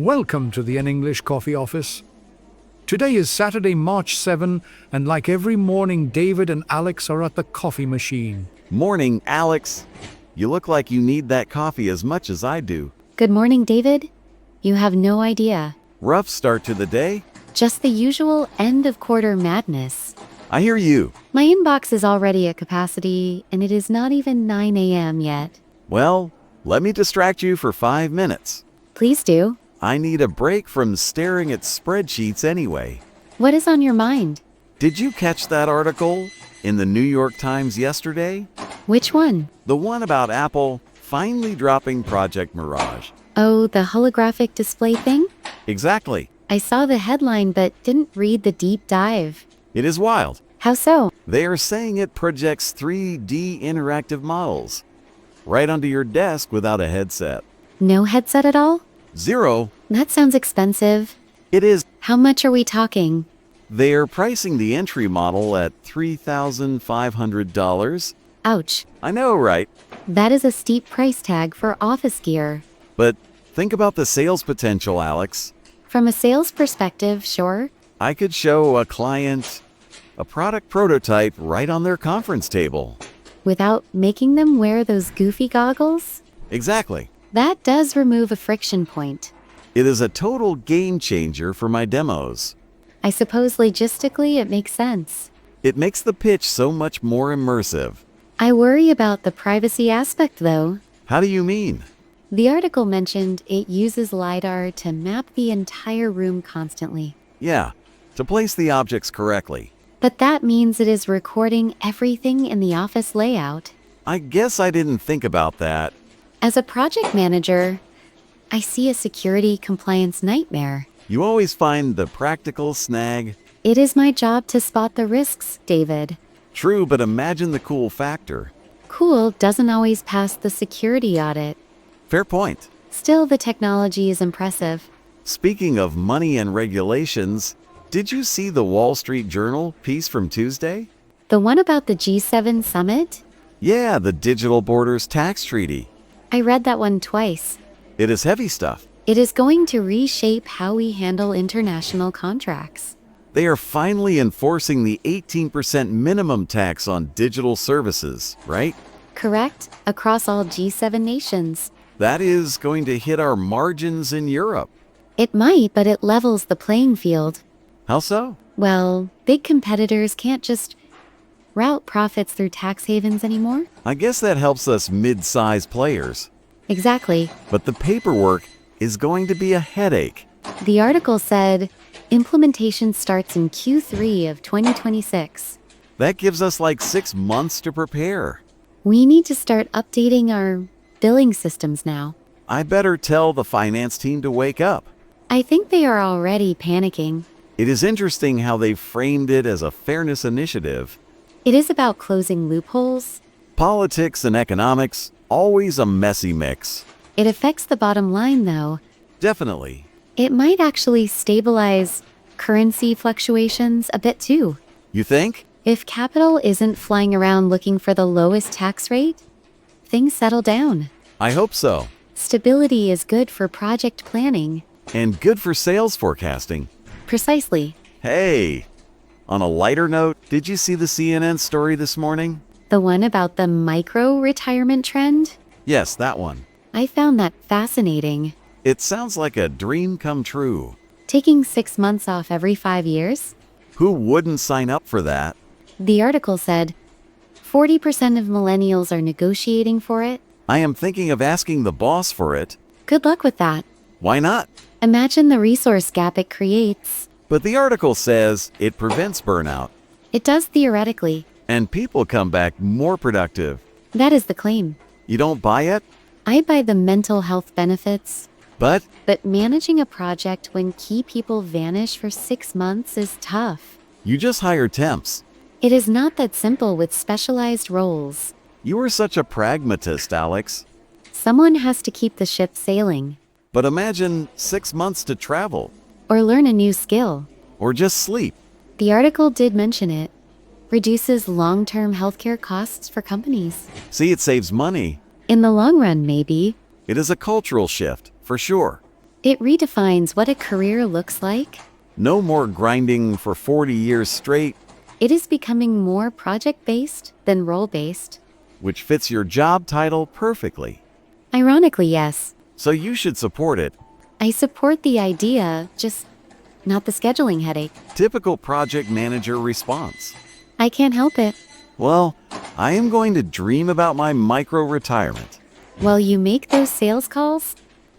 Welcome to the N English Coffee Office. Today is Saturday, March 7, and like every morning, David and Alex are at the coffee machine. Morning, Alex. You look like you need that coffee as much as I do. Good morning, David. You have no idea. Rough start to the day? Just the usual end-of-quarter madness. I hear you. My inbox is already at capacity, and it is not even 9 a.m. yet. Well, let me distract you for 5 minutes. Please do. I need a break from staring at spreadsheets anyway. What is on your mind? Did you catch that article in the New York Times yesterday? Which one? The one about Apple finally dropping Project Mirage. Oh, the holographic display thing? Exactly. I saw the headline but didn't read the deep dive. It is wild. How so? They are saying it projects 3D interactive models right onto your desk without a headset. No headset at all? Zero. That sounds expensive. It is. How much are we talking? They are pricing the entry model at $3,500. Ouch. I know, right? That is a steep price tag for office gear. But think about the sales potential, Alex. From a sales perspective, sure. I could show a client a product prototype right on their conference table. Without making them wear those goofy goggles? Exactly. That does remove a friction point. It is a total game changer for my demos. I suppose logistically it makes sense. It makes the pitch so much more immersive. I worry about the privacy aspect though. How do you mean? The article mentioned it uses LiDAR to map the entire room constantly. Yeah, to place the objects correctly. But that means it is recording everything in the office layout. I guess I didn't think about that. As a project manager, I see a security compliance nightmare. You always find the practical snag. It is my job to spot the risks, David. True, but imagine the cool factor. Cool doesn't always pass the security audit. Fair point. Still, the technology is impressive. Speaking of money and regulations, did you see the Wall Street Journal piece from Tuesday? The one about the G7 summit? Yeah, the Digital Borders Tax Treaty. I read that one twice. It is heavy stuff. It is going to reshape how we handle international contracts. They are finally enforcing the 18% minimum tax on digital services, right? Correct, across all G7 nations. That is going to hit our margins in Europe. It might, but it levels the playing field. How so? Well, big competitors can't just route profits through tax havens anymore. I guess that helps us mid-size players. Exactly. But the paperwork is going to be a headache. The article said implementation starts in Q3 of 2026. That gives us like 6 months to prepare. We need to start updating our billing systems now. I better tell the finance team to wake up. I think they are already panicking. It is interesting how they framed it as a fairness initiative. It is about closing loopholes. Politics and economics, always a messy mix. It affects the bottom line, though. Definitely. It might actually stabilize currency fluctuations a bit too. You think? If capital isn't flying around looking for the lowest tax rate, things settle down. I hope so. Stability is good for project planning. And good for sales forecasting. Precisely. Hey, on a lighter note, did you see the CNN story this morning? The one about the micro-retirement trend? Yes, that one. I found that fascinating. It sounds like a dream come true. Taking 6 months off every 5 years? Who wouldn't sign up for that? The article said 40% of millennials are negotiating for it. I am thinking of asking the boss for it. Good luck with that. Why not? Imagine the resource gap it creates. But the article says it prevents burnout. It does theoretically. And people come back more productive. That is the claim. You don't buy it? I buy the mental health benefits. But managing a project when key people vanish for 6 months is tough. you just hire temps. It is not that simple with specialized roles. You are such a pragmatist, Alex. Someone has to keep the ship sailing. But imagine 6 months to travel. Or learn a new skill. Or just sleep. The article did mention it. Reduces long-term healthcare costs for companies. See, it saves money. In the long run, maybe. It is a cultural shift, for sure. It redefines what a career looks like. No more grinding for 40 years straight, It is becoming more project-based than role-based. which fits your job title perfectly. Ironically, yes. So you should support it. I support the idea, just not the scheduling headache. Typical project manager response. I can't help it. Well, I am going to dream about my micro-retirement. While you make those sales calls,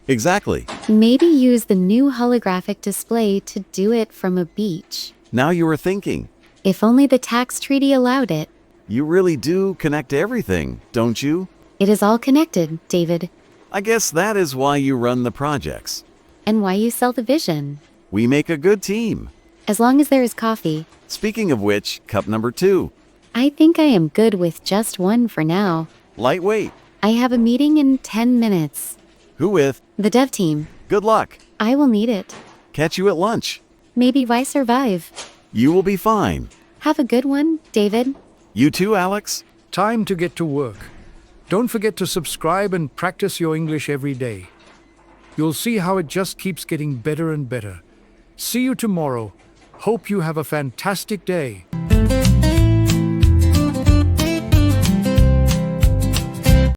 Exactly. maybe use the new holographic display to do it from a beach. Now you are thinking. If only the tax treaty allowed it. You really do connect everything, don't you? It is all connected, David. I guess that is why you run the projects. And why you sell the vision. We make a good team. As long as there is coffee. Speaking of which, cup number 2. I think I am good with just one for now. Lightweight. I have a meeting in 10 minutes. Who with? The dev team. Good luck. I will need it. Catch you at lunch. Maybe I survive. You will be fine. Have a good one, David. You too, Alex? Time to get to work. Don't forget to subscribe and practice your English every day. You'll see how it just keeps getting better and better. See you tomorrow. Hope you have a fantastic day.